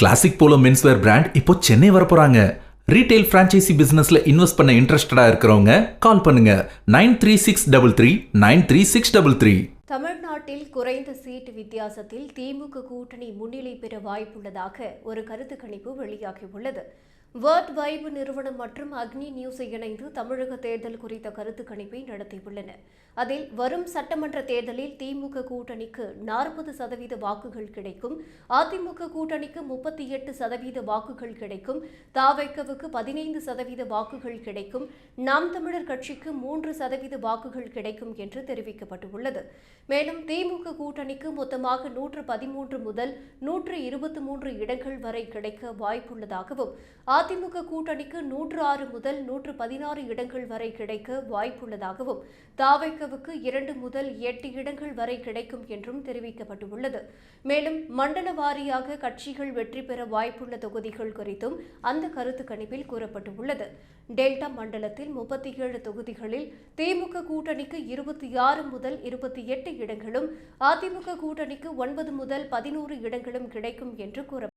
Classic polo menswear brand இப்போ Chennai வரப்போறாங்க. Retail franchisee பிசினஸ்ல invest பண்ண இன்ட்ரெஸ்டடா இருக்கிறவங்க கால் பண்ணுங்க 9363393633. தமிழ்நாட்டில் குறைந்த சீட் வித்தியாசத்தில் திமுக கூட்டணி முன்னிலை பெற வாய்ப்புள்ளதாக ஒரு கருத்து கணிப்பு வெளியாகியுள்ளது. வேர்ல்ட் வைப் நிறுவனம் மற்றும் அக்னி நியூஸை இணைந்து தமிழக தேர்தல் குறித்த கருத்து கணிப்பை நடத்தியுள்ளன. அதில் வரும் சட்டமன்ற தேர்தலில் திமுக கூட்டணிக்கு 40% வாக்குகள் கிடைக்கும், அதிமுக கூட்டணிக்கு 38% வாக்குகள் கிடைக்கும், தவேகவுக்கு 15% வாக்குகள் கிடைக்கும், நாம் தமிழர் கட்சிக்கு 3% வாக்குகள் கிடைக்கும் என்று தெரிவிக்கப்பட்டுள்ளது. மேலும் திமுக கூட்டணிக்கு மொத்தமாக 113 முதல் 123 இடங்கள் வரை கிடைக்க வாய்ப்புள்ளதாகவும், அதிமுக கூட்டணிக்கு 106 முதல் 116 இடங்கள் வரை கிடைக்க வாய்ப்புள்ளதாகவும், தவேகவுக்கு 2 முதல் 8 இடங்கள் வரை கிடைக்கும் என்றும் தெரிவிக்கப்பட்டுள்ளது. மேலும் மண்டல வாரியாக கட்சிகள் வெற்றி பெற வாய்ப்புள்ள தொகுதிகள் குறித்தும் அந்த கருத்து கணிப்பில் கூறப்பட்டுள்ளது. டெல்டா மண்டலத்தில் 37 தொகுதிகளில் திமுக கூட்டணிக்கு 26 முதல் 28 இடங்களும், அதிமுக கூட்டணிக்கு 9 முதல் 11 இடங்களும் கிடைக்கும் என்று கூறப்பட்டுள்ளது.